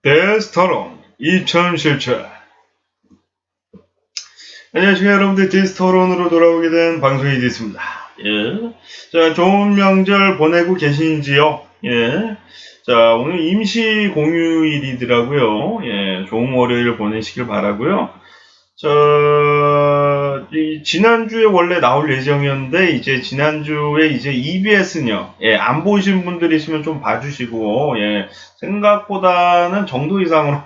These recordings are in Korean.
데스토론 2017. 안녕하십니까 여러분들, 데스토론으로 돌아오게 된 방송이 됐습니다. 예. 자, 좋은 명절 보내고 계신지요? 예. 자, 오늘 임시 공휴일이더라고요. 예. 좋은 월요일 보내시길 바라고요. 자, 지난주에 원래 나올 예정이었는데, 이제 지난주에 이제 EBS는요, 예, 안 보신 분들이시면 좀 봐주시고, 예, 생각보다는 정도 이상으로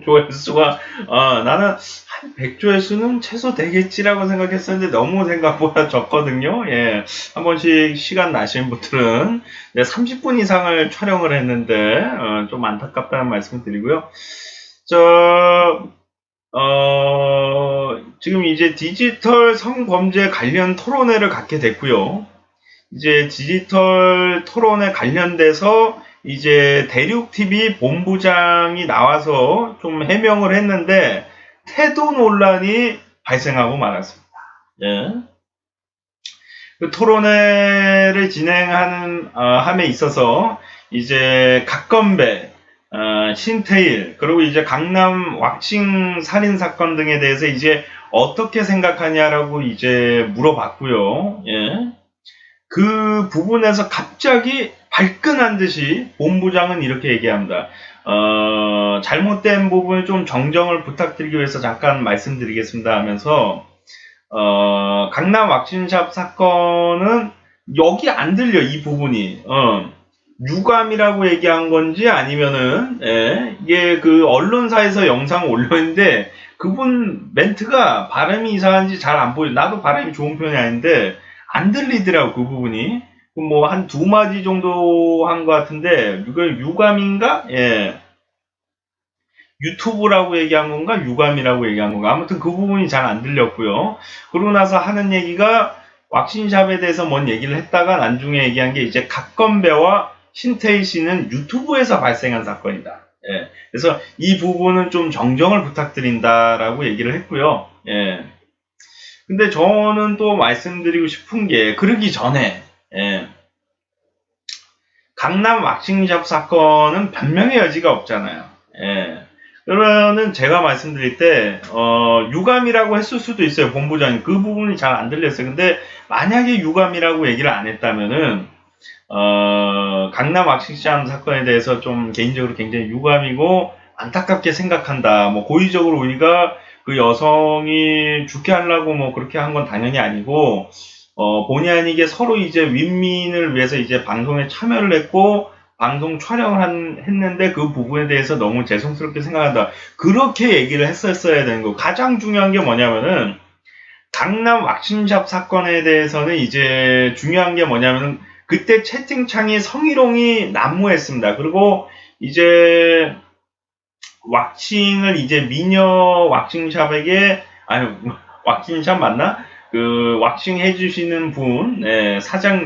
조회수가, 나는 한 100조회수는 최소 되겠지라고 생각했었는데, 너무 생각보다 적거든요. 예, 한 번씩 시간 나시는 분들은, 30분 이상을 촬영을 했는데, 좀 안타깝다는 말씀을 드리고요. 지금 이제 디지털 성범죄 관련 토론회를 갖게 됐고요. 이제 디지털 토론회 관련돼서 이제 대륙TV 본부장이 나와서 좀 해명을 했는데 태도 논란이 발생하고 말았습니다. 예. 그 토론회를 진행하는 함에 있어서 이제 각건배, 신태일, 그리고 이제 강남 왁싱 살인 사건 등에 대해서 이제 어떻게 생각하냐라고 이제 물어봤고요. 예. 그 부분에서 갑자기 발끈한 듯이 본부장은 이렇게 얘기합니다. 잘못된 부분을 좀 정정을 부탁드리기 위해서 잠깐 말씀드리겠습니다 하면서, 강남 왁싱샵 사건은 여기 안 들려, 이 부분이. 유감이라고 얘기한 건지 아니면은, 예, 이게 그 언론사에서 영상을 올렸는데 그분 멘트가 발음이 이상한지 잘 안 보여. 나도 발음이 좋은 편이 아닌데 안 들리더라고, 그 부분이. 뭐 한 두 마디 정도 한 것 같은데, 이걸 유감인가? 예. 유튜브라고 얘기한 건가? 유감이라고 얘기한 건가? 아무튼 그 부분이 잘 안 들렸고요. 그러고 나서 하는 얘기가 왁싱샵에 대해서 뭔 얘기를 했다가 나중에 얘기한 게 이제 각건배와 신태일 씨는 유튜브에서 발생한 사건이다. 예. 그래서 이 부분은 좀 정정을 부탁드린다라고 얘기를 했고요. 예. 근데 저는 또 말씀드리고 싶은 게, 그러기 전에, 예, 강남 왁싱샵 사건은 변명의 여지가 없잖아요. 예. 그러면은 제가 말씀드릴 때, 유감이라고 했을 수도 있어요, 본부장이. 그 부분이 잘 안 들렸어요. 근데 만약에 유감이라고 얘기를 안 했다면은, 강남 왁싱샵 사건에 대해서 좀 개인적으로 굉장히 유감이고 안타깝게 생각한다. 뭐 고의적으로 우리가 그 여성이 죽게 하려고 뭐 그렇게 한 건 당연히 아니고, 본의 아니게 서로 이제 윈윈을 위해서 이제 방송에 참여를 했고 방송 촬영을 했는데 그 부분에 대해서 너무 죄송스럽게 생각한다. 그렇게 얘기를 했었어야 되는 거. 가장 중요한 게 뭐냐면은, 강남 왁싱샵 사건에 대해서는 이제 중요한 게 뭐냐면은, 그때 채팅창에 성희롱이 난무했습니다. 그리고 이제 왁싱을 이제 미녀 왁싱샵에게, 아니, 왁싱샵 맞나? 그 왁싱 해주시는 분, 네,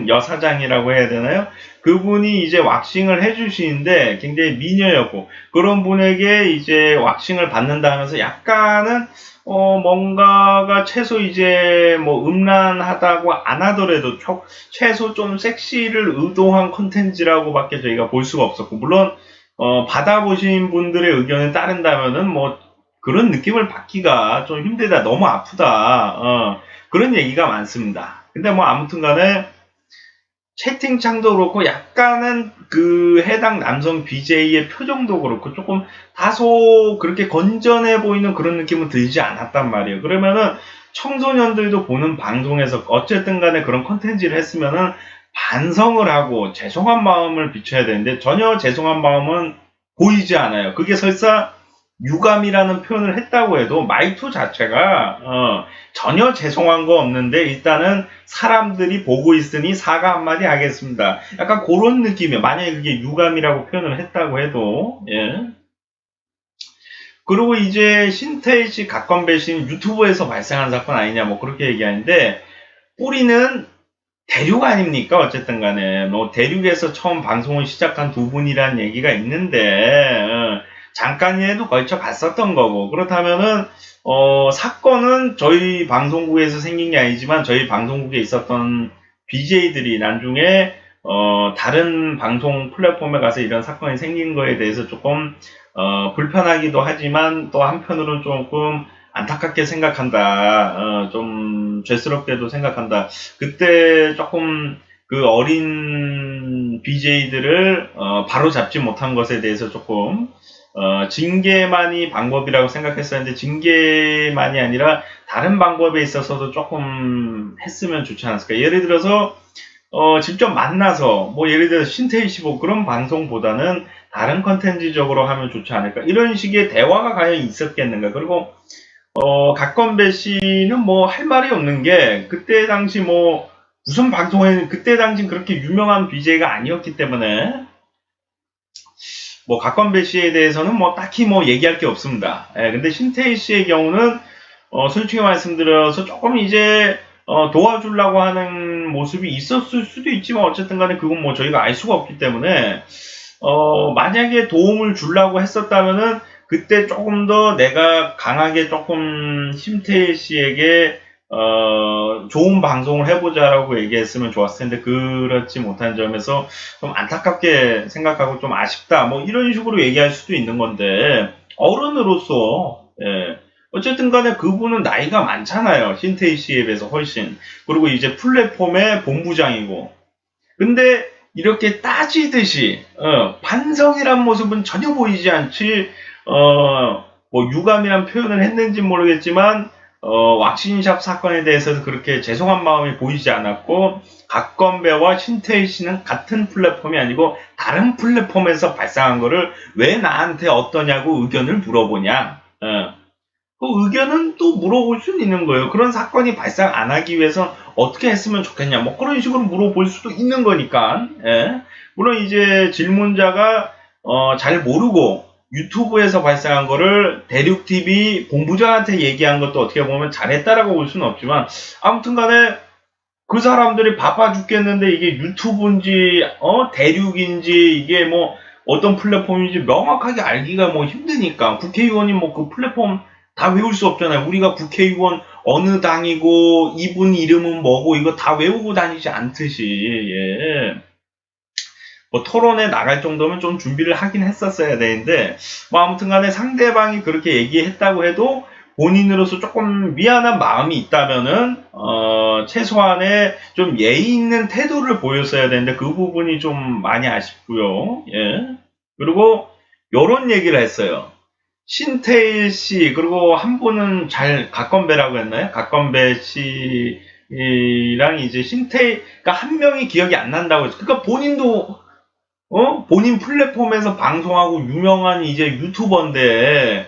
여사장이라고 해야 되나요? 그분이 이제 왁싱을 해주시는데 굉장히 미녀였고, 그런 분에게 이제 왁싱을 받는다 하면서 약간은 뭔가가 최소 이제 뭐 음란하다고 안 하더라도 최소 좀 섹시를 의도한 콘텐츠라고밖에 저희가 볼 수가 없었고, 물론 받아보신 분들의 의견에 따른다면은 뭐 그런 느낌을 받기가 좀 힘들다, 너무 아프다, 그런 얘기가 많습니다. 근데 뭐 아무튼 간에 채팅창도 그렇고 약간은 그 해당 남성 BJ의 표정도 그렇고 조금 다소 그렇게 건전해 보이는 그런 느낌은 들지 않았단 말이에요. 그러면은 청소년들도 보는 방송에서 어쨌든 간에 그런 컨텐츠를 했으면은 반성을 하고 죄송한 마음을 비춰야 되는데 전혀 죄송한 마음은 보이지 않아요. 그게 설사 유감이라는 표현을 했다고 해도 말투 자체가 전혀 죄송한 거 없는데 일단은 사람들이 보고 있으니 사과 한마디 하겠습니다. 약간 그런 느낌이에요. 만약에 그게 유감이라고 표현을 했다고 해도. 예. 그리고 이제 신태일 씨 각건배 씨는 유튜브에서 발생한 사건 아니냐 뭐 그렇게 얘기하는데, 뿌리는 대륙 아닙니까? 어쨌든 간에 뭐 대륙에서 처음 방송을 시작한 두 분이라는 얘기가 있는데 잠깐이라도 걸쳐 갔었던 거고, 그렇다면은 사건은 저희 방송국에서 생긴 게 아니지만 저희 방송국에 있었던 BJ들이 나중에 다른 방송 플랫폼에 가서 이런 사건이 생긴 거에 대해서 조금 불편하기도 하지만 또 한편으로는 조금 안타깝게 생각한다. 좀 죄스럽게도 생각한다. 그때 조금 그 어린 BJ들을 바로 잡지 못한 것에 대해서 조금 징계만이 방법이라고 생각했었는데 징계만이 아니라 다른 방법에 있어서도 조금 했으면 좋지 않았을까. 예를 들어서 직접 만나서 뭐 예를 들어서 신태일15 그런 방송보다는 다른 컨텐츠적으로 하면 좋지 않을까. 이런 식의 대화가 과연 있었겠는가. 그리고 각건배 씨는 뭐 할 말이 없는 게 그때 당시 뭐 무슨 방송에 그때 당시 그렇게 유명한 BJ가 아니었기 때문에 뭐 각건배 씨에 대해서는 뭐 딱히 뭐 얘기할 게 없습니다. 예, 근데 신태일 씨의 경우는 솔직히 말씀드려서 조금 이제 도와주려고 하는 모습이 있었을 수도 있지만 어쨌든 간에 그건 뭐 저희가 알 수가 없기 때문에 만약에 도움을 주려고 했었다면은 그때 조금 더 내가 강하게 조금 신태일 씨에게 좋은 방송을 해보자라고 얘기했으면 좋았을 텐데 그렇지 못한 점에서 좀 안타깝게 생각하고 좀 아쉽다 뭐 이런 식으로 얘기할 수도 있는 건데 어른으로서 예, 어쨌든 간에 그분은 나이가 많잖아요. 신태일 씨에 비해서 훨씬. 그리고 이제 플랫폼의 본부장이고 근데 이렇게 따지듯이 반성이란 모습은 전혀 보이지 않지 뭐 유감이란 표현을 했는지 모르겠지만 왁싱샵 사건에 대해서도 그렇게 죄송한 마음이 보이지 않았고 각건배와 신태일 씨는 같은 플랫폼이 아니고 다른 플랫폼에서 발생한 거를 왜 나한테 어떠냐고 의견을 물어보냐. 그 의견은 또 물어볼 수는 있는 거예요. 그런 사건이 발생 안 하기 위해서 어떻게 했으면 좋겠냐. 뭐 그런 식으로 물어볼 수도 있는 거니까. 예. 물론 이제 질문자가 잘 모르고 유튜브에서 발생한 거를 대륙TV 본부장한테 얘기한 것도 어떻게 보면 잘했다라고 볼 수는 없지만 아무튼 간에 그 사람들이 바빠 죽겠는데 이게 유튜브인지 대륙인지 이게 뭐 어떤 플랫폼인지 명확하게 알기가 뭐 힘드니까 국회의원이 뭐 그 플랫폼 다 외울 수 없잖아요. 우리가 국회의원 어느 당이고 이분 이름은 뭐고 이거 다 외우고 다니지 않듯이 예. 뭐 토론에 나갈 정도면 좀 준비를 하긴 했었어야 되는데 뭐 아무튼 간에 상대방이 그렇게 얘기했다고 해도 본인으로서 조금 미안한 마음이 있다면은 최소한의 좀 예의 있는 태도를 보였어야 되는데 그 부분이 좀 많이 아쉽고요. 예. 그리고 요런 얘기를 했어요. 신태일 씨 그리고 한 분은 각건배라고 했나요? 각건배 씨랑 이제 신태일 그러니까 한 명이 기억이 안 난다고 했어요. 그러니까 본인도 본인 플랫폼에서 방송하고 유명한 이제 유튜버인데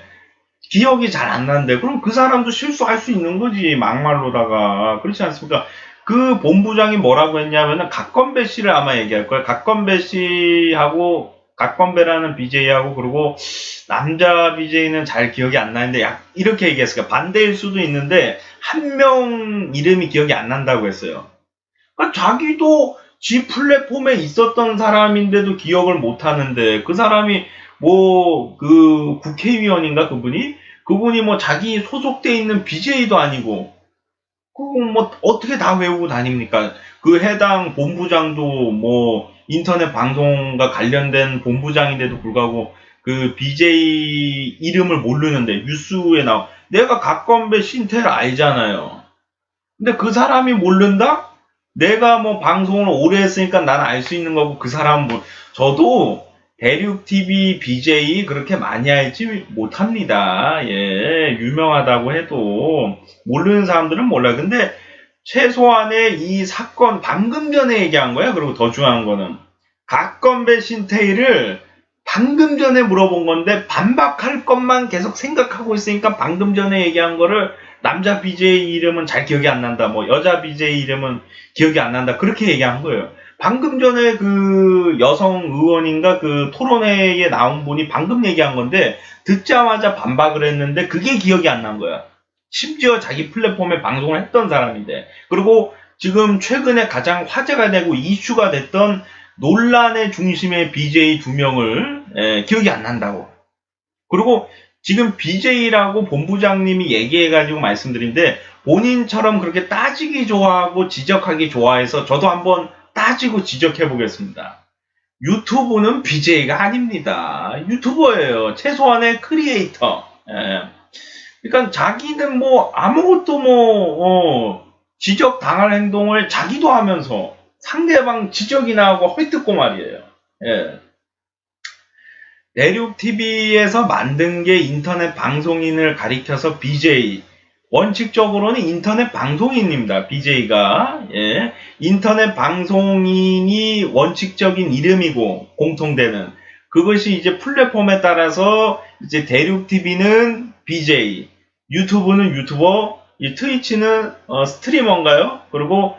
기억이 잘 안 나는데 그럼 그 사람도 실수할 수 있는 거지 막말로다가 그렇지 않습니까? 그 본부장이 뭐라고 했냐면은 각건배 씨를 아마 얘기할 거예요. 각건배 씨하고 각건배라는 BJ하고 그리고 남자 BJ는 잘 기억이 안 나는데 이렇게 얘기했어요. 반대일 수도 있는데 한 명 이름이 기억이 안 난다고 했어요. 그러니까 자기도 지 플랫폼에 있었던 사람인데도 기억을 못 하는데 그 사람이 뭐 그 국회의원인가 그분이 뭐 자기 소속돼 있는 BJ도 아니고 그거 뭐 어떻게 다 외우고 다닙니까? 그 해당 본부장도 뭐 인터넷 방송과 관련된 본부장인데도 불구하고 그 BJ 이름을 모르는데 뉴스에 내가 각건배 신태를 알잖아요. 근데 그 사람이 모른다? 내가 뭐 방송을 오래 했으니까 나는 알 수 있는 거고 그 사람 저도 대륙TV BJ 그렇게 많이 알지 못합니다. 예, 유명하다고 해도 모르는 사람들은 몰라요. 근데 최소한의 이 사건 방금 전에 얘기한 거야. 그리고 더 중요한 거는 각건배 신태일을 방금 전에 물어본 건데 반박할 것만 계속 생각하고 있으니까 방금 전에 얘기한 거를 남자 BJ 이름은 잘 기억이 안 난다. 뭐 여자 BJ 이름은 기억이 안 난다. 그렇게 얘기한 거예요. 방금 전에 그 여성 의원인가 그 토론회에 나온 분이 방금 얘기한 건데 듣자마자 반박을 했는데 그게 기억이 안 난 거야. 심지어 자기 플랫폼에 방송을 했던 사람인데 그리고 지금 최근에 가장 화제가 되고 이슈가 됐던 논란의 중심의 BJ 2명을 기억이 안 난다고. 그리고 지금 BJ라고 본부장님이 얘기해가지고 말씀드린데 본인처럼 그렇게 따지기 좋아하고 지적하기 좋아해서 저도 한번 따지고 지적해 보겠습니다. 유튜브는 BJ가 아닙니다. 유튜버예요. 최소한의 크리에이터. 예. 그러니까 자기는 뭐 아무것도 지적 당할 행동을 자기도 하면서 상대방 지적이나 하고 헐뜯고 말이에요. 예. 대륙TV에서 만든 게 인터넷 방송인을 가리켜서 BJ. 원칙적으로는 인터넷 방송인입니다. BJ가. 예. 인터넷 방송인이 원칙적인 이름이고 공통되는 그것이 이제 플랫폼에 따라서 이제 대륙TV는 BJ, 유튜브는 유튜버, 이 트위치는 스트리머인가요? 그리고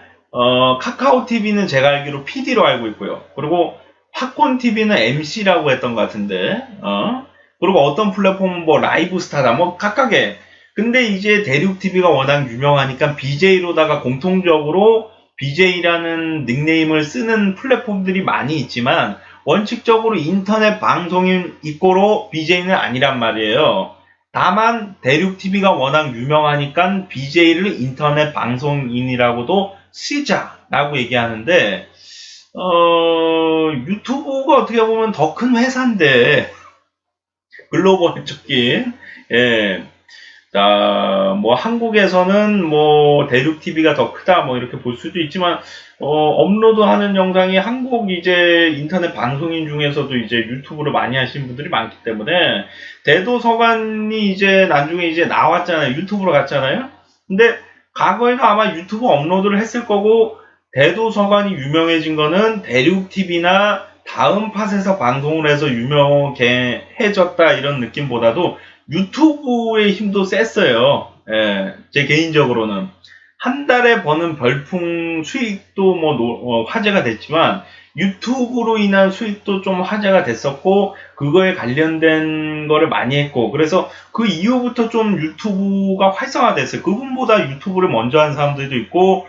카카오TV는 제가 알기로 PD로 알고 있고요. 그리고 팝콘TV는 MC라고 했던 것 같은데, 그리고 어떤 플랫폼은 뭐 라이브스타다, 뭐 각각의. 근데 이제 대륙TV가 워낙 유명하니까 BJ로다가 공통적으로 BJ라는 닉네임을 쓰는 플랫폼들이 많이 있지만, 원칙적으로 인터넷 방송인 이꼬로 BJ는 아니란 말이에요. 다만 대륙TV가 워낙 유명하니까 BJ를 인터넷 방송인이라고도 쓰자라고 얘기하는데, 유튜브가 어떻게 보면 더 큰 회사인데, 글로벌적인, 예. 자, 뭐, 한국에서는 뭐, 대륙TV가 더 크다, 뭐, 이렇게 볼 수도 있지만, 업로드 하는 영상이 한국 이제 인터넷 방송인 중에서도 이제 유튜브를 많이 하시는 분들이 많기 때문에, 대도서관이 이제 나중에 이제 나왔잖아요. 유튜브로 갔잖아요. 근데, 과거에도 아마 유튜브 업로드를 했을 거고, 대도서관이 유명해진 거는 대륙TV나 다음 팟에서 방송을 해서 유명해졌다 이런 느낌보다도 유튜브의 힘도 셌어요. 예, 제 개인적으로는. 한 달에 버는 별풍 수익도 뭐 화제가 됐지만 유튜브로 인한 수익도 좀 화제가 됐었고 그거에 관련된 거를 많이 했고 그래서 그 이후부터 좀 유튜브가 활성화됐어요. 그분보다 유튜브를 먼저 한 사람들도 있고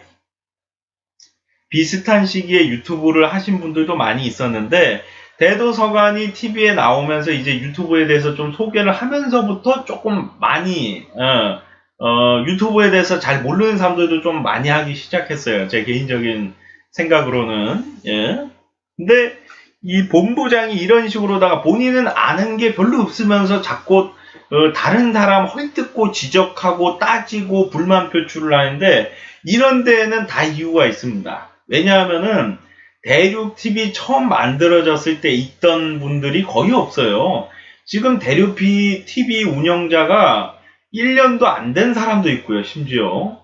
비슷한 시기에 유튜브를 하신 분들도 많이 있었는데 대도서관이 TV에 나오면서 이제 유튜브에 대해서 좀 소개를 하면서부터 조금 많이 유튜브에 대해서 잘 모르는 사람들도 좀 많이 하기 시작했어요. 제 개인적인 생각으로는. 예. 근데 이 본부장이 이런 식으로다가 본인은 아는 게 별로 없으면서 자꾸 다른 사람 헐뜯고 지적하고 따지고 불만 표출을 하는데 이런 데에는 다 이유가 있습니다. 왜냐하면은 대륙TV 처음 만들어졌을 때 있던 분들이 거의 없어요. 지금 대륙TV 운영자가 1년도 안 된 사람도 있고요, 심지어.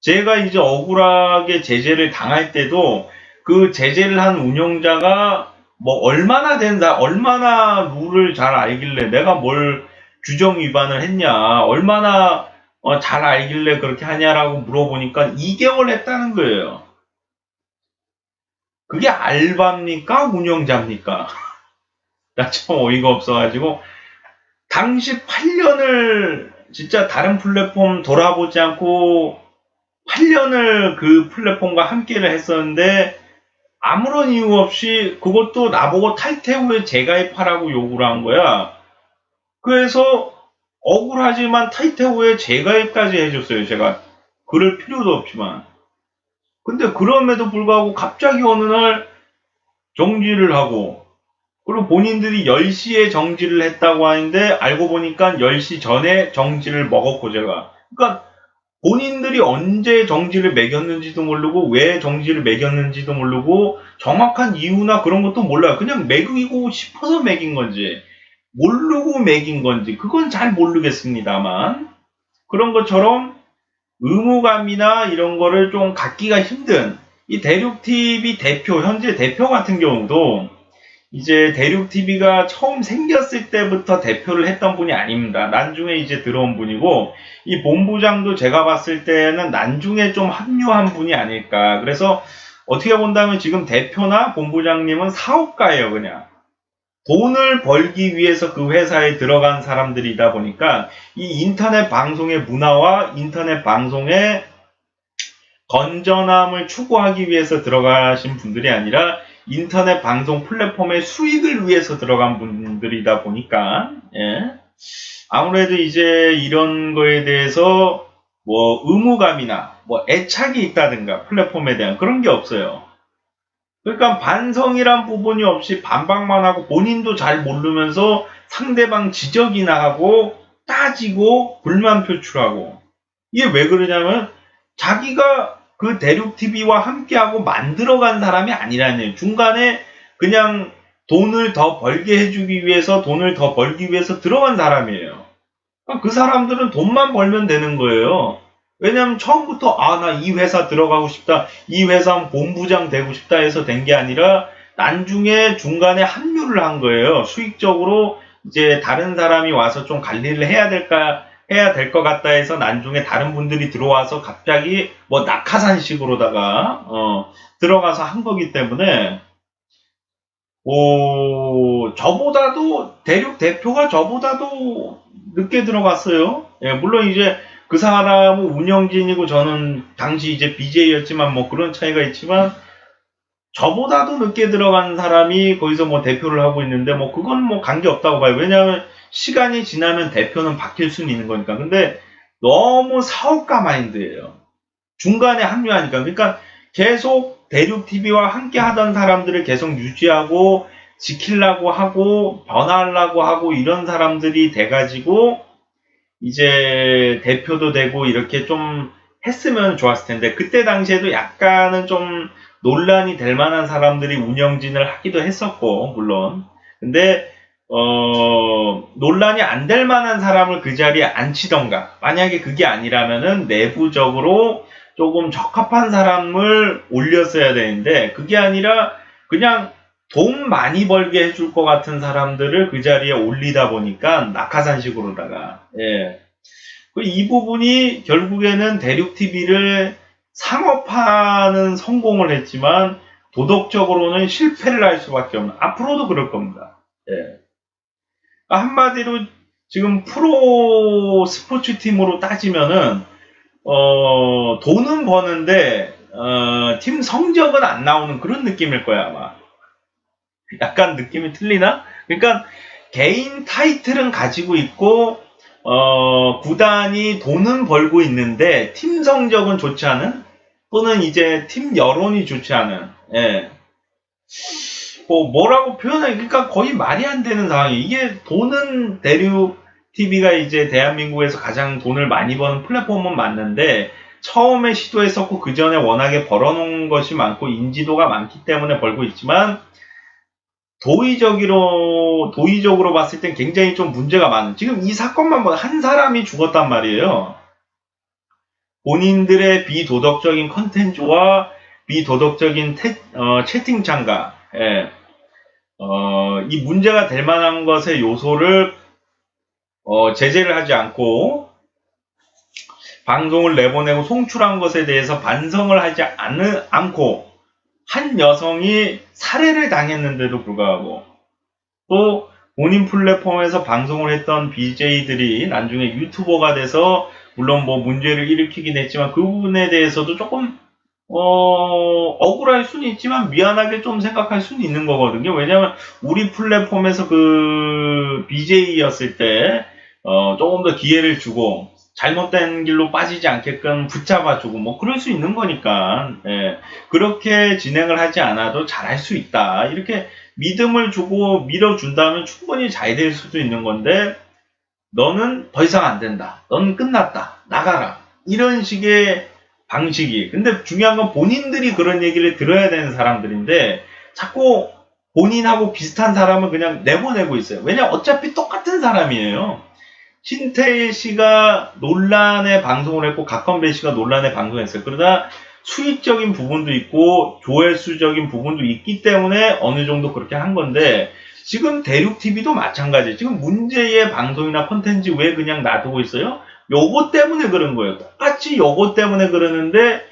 제가 이제 억울하게 제재를 당할 때도 그 제재를 한 운영자가 뭐 얼마나 룰을 잘 알길래 내가 뭘 규정 위반을 했냐, 얼마나 잘 알길래 그렇게 하냐라고 물어보니까 2개월 했다는 거예요. 그게 알바입니까? 운영자입니까? 나 참 어이가 없어가지고 당시 8년을 진짜 다른 플랫폼 돌아보지 않고 8년을 그 플랫폼과 함께를 했었는데 아무런 이유 없이 그것도 나보고 탈퇴 후에 재가입하라고 요구를 한 거야. 그래서 억울하지만 탈퇴 후에 재가입까지 해줬어요. 제가 그럴 필요도 없지만. 근데 그럼에도 불구하고 갑자기 어느 날 정지를 하고 그리고 본인들이 10시에 정지를 했다고 하는데 알고 보니까 10시 전에 정지를 먹었고 제가 그러니까 본인들이 언제 정지를 매겼는지도 모르고 왜 정지를 매겼는지도 모르고 정확한 이유나 그런 것도 몰라요. 그냥 매기고 싶어서 매긴 건지 모르고 매긴 건지 그건 잘 모르겠습니다만 그런 것처럼 의무감이나 이런 거를 좀 갖기가 힘든 이 대륙TV 대표, 현재 대표 같은 경우도 이제 대륙TV가 처음 생겼을 때부터 대표를 했던 분이 아닙니다. 나중에 이제 들어온 분이고 이 본부장도 제가 봤을 때는 나중에 좀 합류한 분이 아닐까. 그래서 어떻게 본다면 지금 대표나 본부장님은 사업가예요, 그냥. 돈을 벌기 위해서 그 회사에 들어간 사람들이다 보니까 이 인터넷 방송의 문화와 인터넷 방송의 건전함을 추구하기 위해서 들어가신 분들이 아니라 인터넷 방송 플랫폼의 수익을 위해서 들어간 분들이다 보니까 예. 아무래도 이제 이런 거에 대해서 뭐 의무감이나 뭐 애착이 있다든가 플랫폼에 대한 그런 게 없어요. 그러니까 반성이란 부분이 없이 반박만 하고 본인도 잘 모르면서 상대방 지적이나 하고 따지고 불만 표출하고 이게 왜 그러냐면 자기가 그 대륙TV와 함께하고 만들어간 사람이 아니라는 얘기예요. 중간에 그냥 돈을 더 벌게 해주기 위해서 돈을 더 벌기 위해서 들어간 사람이에요. 그러니까 그 사람들은 돈만 벌면 되는 거예요. 왜냐면 처음부터 나 이 회사 들어가고 싶다, 이 회사 본부장 되고 싶다 해서 된 게 아니라 나중에 중간에 합류를 한 거예요. 수익적으로 이제 다른 사람이 와서 좀 관리를 해야 될 것 같다 해서 나중에 다른 분들이 들어와서 갑자기 뭐 낙하산식으로다가 들어가서 한 거기 때문에 저보다도 대륙 대표가 저보다도 늦게 들어갔어요. 예, 물론 이제 그 사람은 운영진이고 저는 당시 이제 BJ였지만 뭐 그런 차이가 있지만 저보다도 늦게 들어간 사람이 거기서 뭐 대표를 하고 있는데 뭐 그건 뭐 관계 없다고 봐요. 왜냐하면 시간이 지나면 대표는 바뀔 수는 있는 거니까. 근데 너무 사업가 마인드예요. 중간에 합류하니까. 그러니까 계속 대륙TV와 함께 하던 사람들을 계속 유지하고 지키려고 하고 변화하려고 하고 이런 사람들이 돼가지고 이제 대표도 되고 이렇게 좀 했으면 좋았을 텐데 그때 당시에도 약간은 좀 논란이 될 만한 사람들이 운영진을 하기도 했었고 물론 근데 논란이 안 될 만한 사람을 그 자리에 앉히던가 만약에 그게 아니라면은 내부적으로 조금 적합한 사람을 올렸어야 되는데 그게 아니라 그냥 돈 많이 벌게 해줄 것 같은 사람들을 그 자리에 올리다 보니까 낙하산식으로다가 예. 이 부분이 결국에는 대륙TV를 상업화는 성공을 했지만 도덕적으로는 실패를 할 수밖에 없는 앞으로도 그럴 겁니다. 예. 한마디로 지금 프로 스포츠 팀으로 따지면은 돈은 버는데 팀 성적은 안 나오는 그런 느낌일 거야 아마. 약간 느낌이 틀리나? 그러니까 개인 타이틀은 가지고 있고 구단이 돈은 벌고 있는데 팀 성적은 좋지 않은 또는 이제 팀 여론이 좋지 않은 예. 뭐라고 표현하기 그러니까 거의 말이 안 되는 상황이 이게 돈은 대륙TV가 이제 대한민국에서 가장 돈을 많이 버는 플랫폼은 맞는데 처음에 시도했었고 그 전에 워낙에 벌어놓은 것이 많고 인지도가 많기 때문에 벌고 있지만 도의적으로 봤을 땐 굉장히 좀 문제가 많은 지금 이 사건만 한 사람이 죽었단 말이에요. 본인들의 비도덕적인 컨텐츠와 비도덕적인 채팅창과 예. 이 문제가 될 만한 것의 요소를 제재를 하지 않고 방송을 내보내고 송출한 것에 대해서 반성을 하지 않고 한 여성이 살해를 당했는데도 불구하고 또 본인 플랫폼에서 방송을 했던 BJ들이 나중에 유튜버가 돼서 물론 뭐 문제를 일으키긴 했지만 그 부분에 대해서도 조금 억울할 수는 있지만 미안하게 좀 생각할 수는 있는 거거든요. 왜냐하면 우리 플랫폼에서 그 BJ였을 때 조금 더 기회를 주고 잘못된 길로 빠지지 않게끔 붙잡아주고 뭐 그럴 수 있는 거니까 예. 그렇게 진행을 하지 않아도 잘할 수 있다. 이렇게 믿음을 주고 밀어준다면 충분히 잘 될 수도 있는 건데 너는 더 이상 안 된다. 너는 끝났다. 나가라. 이런 식의 방식이. 근데 중요한 건 본인들이 그런 얘기를 들어야 되는 사람들인데 자꾸 본인하고 비슷한 사람을 그냥 내보내고 있어요. 왜냐 어차피 똑같은 사람이에요. 신태일 씨가 논란의 방송을 했고 각건배 씨가 논란의 방송을 했어요. 그러다 수익적인 부분도 있고 조회수적인 부분도 있기 때문에 어느 정도 그렇게 한 건데 지금 대륙TV도 마찬가지예요. 지금 문제의 방송이나 콘텐츠 왜 그냥 놔두고 있어요? 요거 때문에 그런 거예요. 똑같이 요거 때문에 그러는데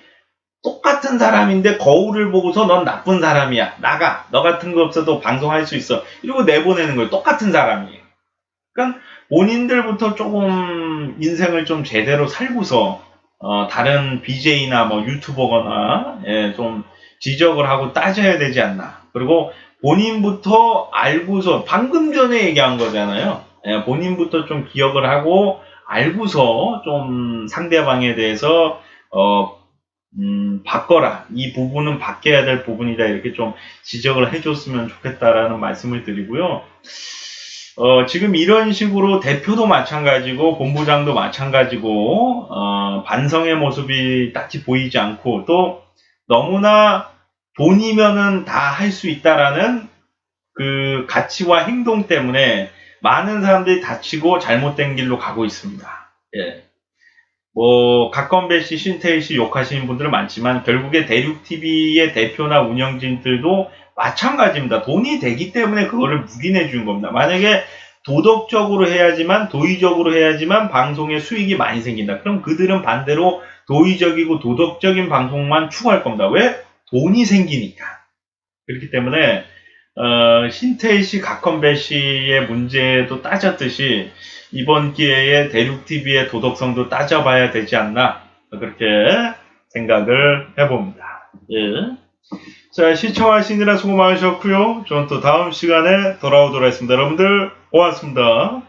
똑같은 사람인데 거울을 보고서 넌 나쁜 사람이야. 나가. 너 같은 거 없어도 방송할 수 있어. 이러고 내보내는 거예요. 똑같은 사람이. 그러니까 본인들부터 조금 인생을 좀 제대로 살고서 다른 BJ나 뭐 유튜버거나 예, 좀 지적을 하고 따져야 되지 않나. 그리고 본인부터 알고서 방금 전에 얘기한 거잖아요. 예, 본인부터 좀 기억을 하고 알고서 좀 상대방에 대해서 바꿔라. 이 부분은 바뀌어야 될 부분이다. 이렇게 좀 지적을 해줬으면 좋겠다라는 말씀을 드리고요. 지금 이런 식으로 대표도 마찬가지고 본부장도 마찬가지고 반성의 모습이 딱히 보이지 않고 또 너무나 돈이면은 다 할 수 있다라는 그 가치와 행동 때문에 많은 사람들이 다치고 잘못된 길로 가고 있습니다. 예. 뭐 각건배 씨, 신태일 씨 욕하시는 분들은 많지만 결국에 대륙TV의 대표나 운영진들도 마찬가지입니다. 돈이 되기 때문에 그거를 묵인해 주는 겁니다. 만약에 도덕적으로 해야지만, 도의적으로 해야지만 방송에 수익이 많이 생긴다. 그럼 그들은 반대로 도의적이고 도덕적인 방송만 추구할 겁니다. 왜? 돈이 생기니까. 그렇기 때문에 신태일 씨, 각건배 씨의 문제도 따졌듯이 이번 기회에 대륙TV의 도덕성도 따져봐야 되지 않나 그렇게 생각을 해봅니다. 예. 자, 시청하시느라 수고 많으셨고요. 저는 또 다음 시간에 돌아오도록 하겠습니다. 여러분들 고맙습니다.